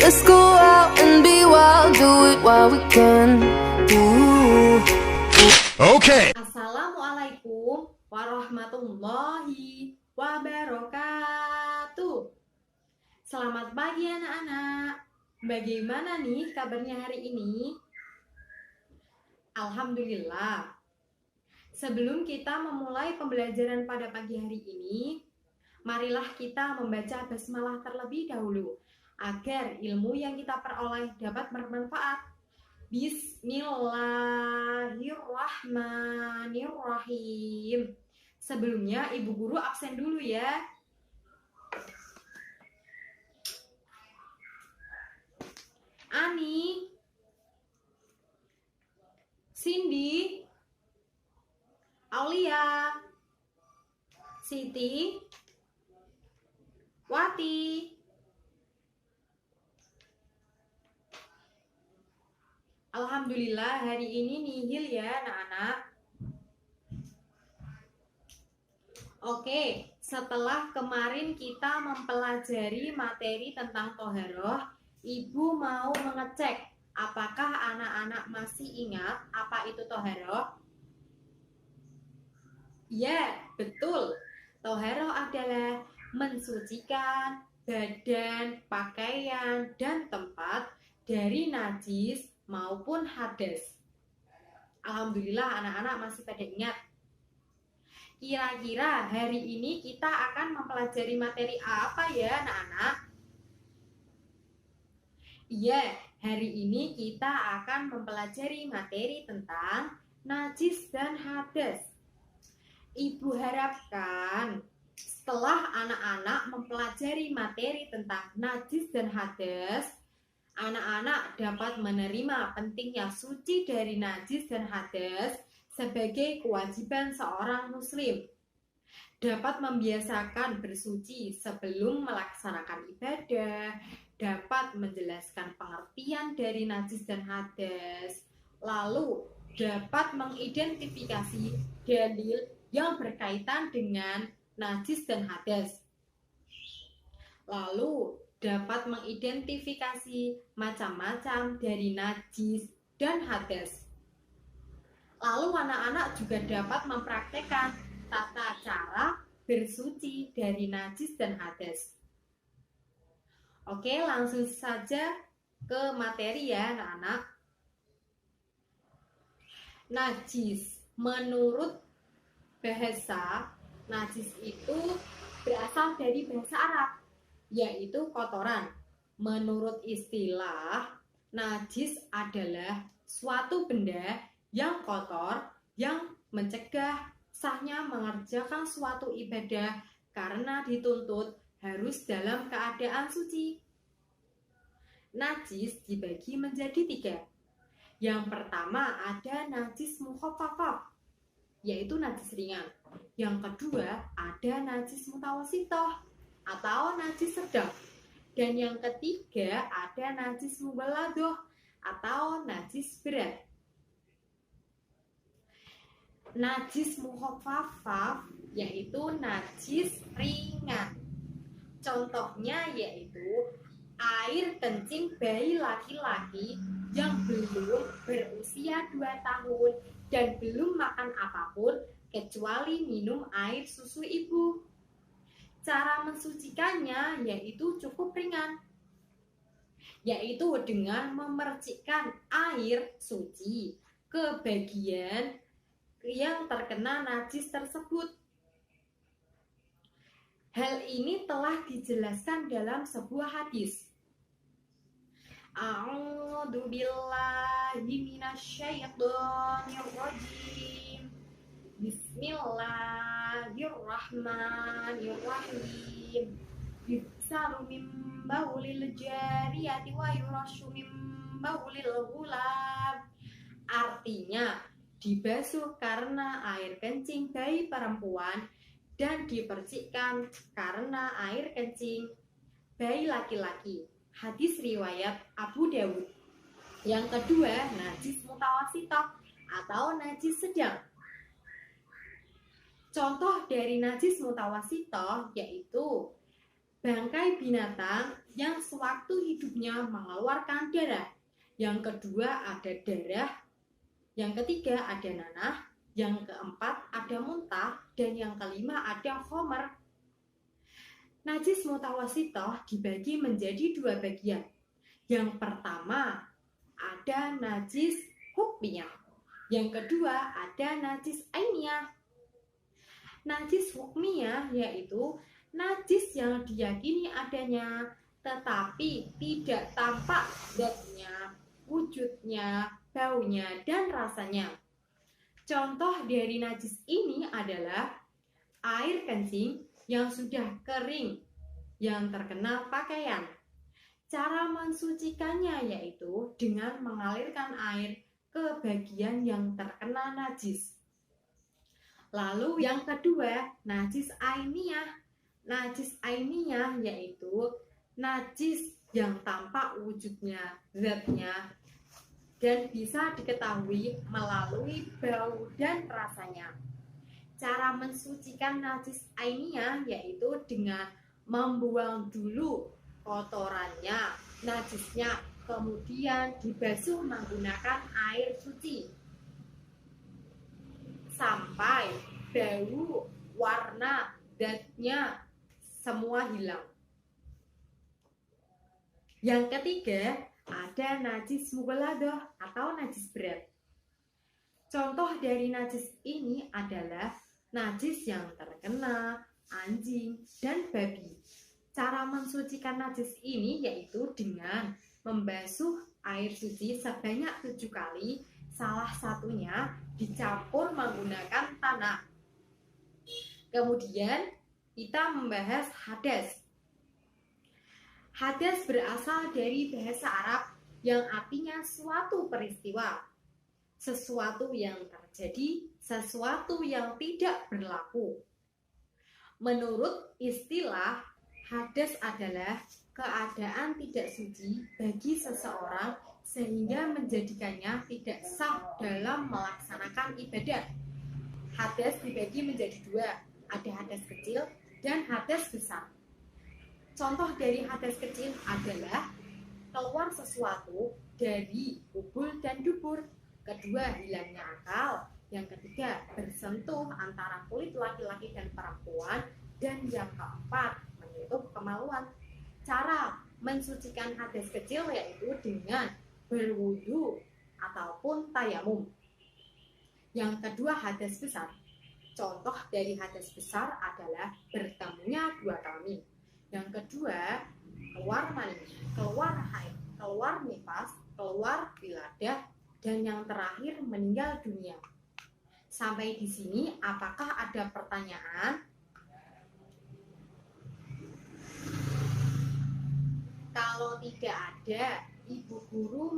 Let's go out and be wild, do it while we can. Okay. Assalamualaikum warahmatullahi wabarakatuh. Selamat pagi anak-anak. Bagaimana nih kabarnya hari ini? Alhamdulillah. Sebelum kita memulai pembelajaran pada pagi hari ini, marilah kita membaca basmalah terlebih dahulu agar ilmu yang kita peroleh dapat bermanfaat. Bismillahirrahmanirrahim. Sebelumnya ibu guru absen dulu ya. Ani, Cindy, Aulia, Siti, Wati, Alhamdulillah hari ini nihil ya anak-anak. Oke, setelah kemarin kita mempelajari materi tentang toharoh, ibu mau mengecek apakah anak-anak masih ingat apa itu toharoh? Ya, betul. Toharoh adalah mensucikan badan, pakaian, dan tempat dari najis maupun hadas. Alhamdulillah anak-anak masih pada ingat. Kira-kira hari ini kita akan mempelajari materi apa ya anak-anak? Iya, hari ini kita akan mempelajari materi tentang najis dan hadas. Ibu harapkan setelah anak-anak mempelajari materi tentang najis dan hadas, anak-anak dapat menerima pentingnya suci dari najis dan hadas sebagai kewajiban seorang muslim. Dapat membiasakan bersuci sebelum melaksanakan ibadah, dapat menjelaskan pengertian dari najis dan hadas, lalu dapat mengidentifikasi dalil yang berkaitan dengan najis dan hadas. Lalu dapat mengidentifikasi macam-macam dari najis dan hadas. Lalu anak-anak juga dapat mempraktekkan tata cara bersuci dari najis dan hadas. Oke, langsung saja ke materi ya anak-anak. Najis, menurut bahasa, najis itu berasal dari bahasa Arab, yaitu kotoran. Menurut istilah, najis adalah suatu benda yang kotor yang mencegah sahnya mengerjakan suatu ibadah karena dituntut harus dalam keadaan suci. Najis dibagi menjadi 3. Yang pertama ada najis mukhaffafah, yaitu najis ringan. Yang kedua ada najis mutawassithah atau najis sedang. Dan yang ketiga ada najis mughalladah atau najis berat. Najis mukhaffafah yaitu najis ringan. Contohnya yaitu air kencing bayi laki-laki yang belum berusia 2 tahun dan belum makan apapun kecuali minum air susu ibu. Cara mensucikannya yaitu cukup ringan, yaitu dengan memercikkan air suci ke bagian yang terkena najis tersebut. Hal ini telah dijelaskan dalam sebuah hadis. A'udzu billahi minasyaitonir rajim. Bismillahirrahmanirrahim. Yuksaru min baulil jariyati wa yurashu min baulil ghulam. Artinya, dibasuh karena air kencing bayi perempuan dan dipercikkan karena air kencing bayi laki-laki. Hadis riwayat Abu Dawud. Yang kedua, najis mutawassithah atau najis sedang. Contoh dari najis mutawassithah yaitu bangkai binatang yang sewaktu hidupnya mengeluarkan darah. Yang kedua ada darah, yang ketiga ada nanah, yang keempat ada muntah, dan yang kelima ada khomer. Najis mutawasitoh dibagi menjadi dua bagian. Yang pertama ada najis hukmiyah, yang kedua ada najis ainiyah. Najis hukmiyah yaitu najis yang diyakini adanya tetapi tidak tampak zatnya, wujudnya, baunya, dan rasanya. Contoh dari najis ini adalah air kencing yang sudah kering, yang terkena pakaian. Cara mensucikannya yaitu dengan mengalirkan air ke bagian yang terkena najis. Lalu yang kedua, najis ainiyah. Najis ainiyah yaitu najis yang tampak wujudnya, zatnya, dan bisa diketahui melalui bau dan rasanya. Cara mensucikan najis ainiyah yaitu dengan membuang dulu kotorannya, najisnya, kemudian dibasuh menggunakan air suci sampai bau, warna, zatnya semua hilang. Yang ketiga ada najis mughaladah atau najis berat. Contoh dari najis ini adalah najis yang terkena anjing dan babi. Cara mensucikan najis ini yaitu dengan membasuh air suci sebanyak 7 kali, salah satunya dicampur menggunakan tanah. Kemudian kita membahas hadas. Hadas berasal dari bahasa Arab yang artinya suatu peristiwa, sesuatu yang terjadi, sesuatu yang tidak berlaku. Menurut istilah, hadas adalah keadaan tidak suci bagi seseorang sehingga menjadikannya tidak sah dalam melaksanakan ibadah. Hadas dibagi menjadi dua, ada hadas kecil dan hadas besar. Contoh dari hadas kecil adalah keluar sesuatu dari ubul dan dubur. Kedua, hilangnya akal. Yang ketiga, bersentuh antara kulit laki-laki dan perempuan. Dan yang keempat, menyentuh kemaluan. Cara mensucikan hadas kecil yaitu dengan berwudu ataupun tayamum. Yang kedua, hadas besar. Contoh dari hadas besar adalah bertemunya dua kelamin. Yang kedua, keluar mani, keluar haid, keluar nifas, keluar wiladah, dan yang terakhir meninggal dunia. Sampai di sini, apakah ada pertanyaan? Kalau tidak ada, ibu guru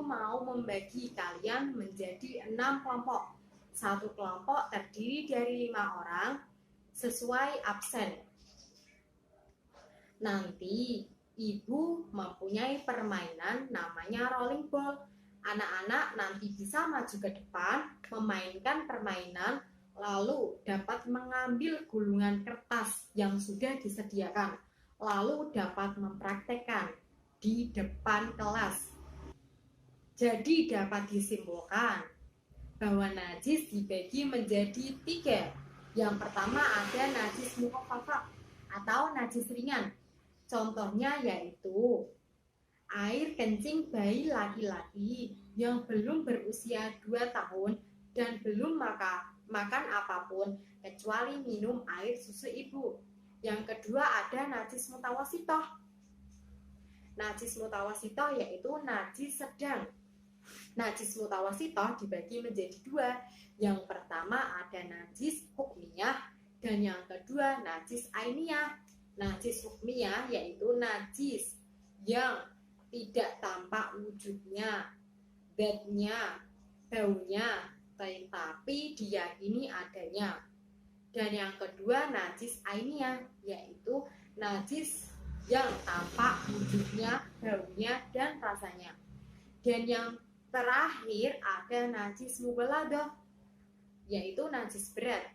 mau membagi kalian menjadi 6 kelompok. Satu kelompok terdiri dari 5 orang sesuai absen. Nanti ibu mempunyai permainan namanya rolling ball. Anak-anak nanti bisa maju ke depan memainkan permainan, lalu dapat mengambil gulungan kertas yang sudah disediakan, lalu dapat mempraktekkan di depan kelas. Jadi dapat disimpulkan bahwa najis dibagi menjadi 3. Yang pertama ada najis mukhaffafah atau najis ringan. Contohnya yaitu air kencing bayi laki-laki yang belum berusia 2 tahun dan belum makan apapun kecuali minum air susu ibu. Yang kedua ada najis mutawasitoh. Najis mutawasitoh yaitu najis sedang. Najis mutawasitoh dibagi menjadi 2. Yang pertama ada najis hukmiyah dan yang kedua najis ainiyah. Najis hukmiyah yaitu najis yang tidak tampak wujudnya, zatnya, baunya, tetapi diyakini adanya. Dan yang kedua najis ainiyah yaitu najis yang tampak wujudnya, baunya, dan rasanya. Dan yang terakhir ada najis mughaladah yaitu najis berat.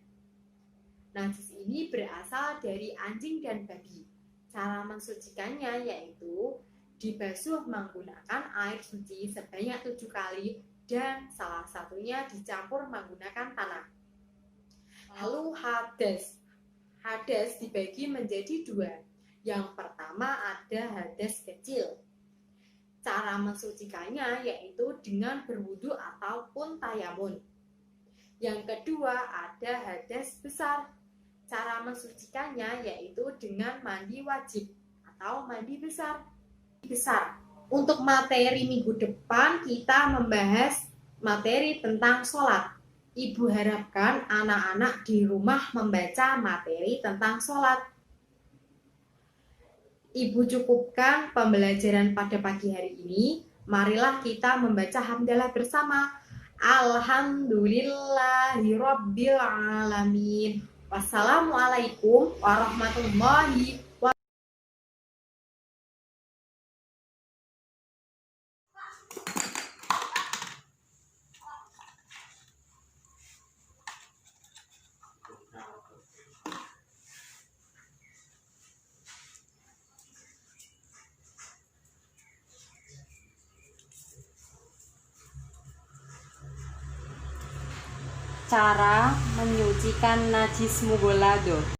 Najis ini berasal dari anjing dan babi. Cara mensucikannya yaitu dibasuh menggunakan air suci sebanyak 7 kali dan salah satunya dicampur menggunakan tanah. Lalu hadas. Hadas dibagi menjadi 2. Yang pertama ada hadas kecil. Cara mensucikannya yaitu dengan berwudu ataupun tayamun. Yang kedua ada hadas besar. Cara mensucikannya yaitu dengan mandi wajib atau mandi besar. Untuk materi minggu depan kita membahas materi tentang sholat. Ibu harapkan anak-anak di rumah membaca materi tentang sholat. Ibu cukupkan pembelajaran pada pagi hari ini. Marilah kita membaca hamdalah bersama. Alhamdulillahirabbil alamin. Wassalamualaikum warahmatullahi wabarakatuh. Cara menyucikan najis mugolado.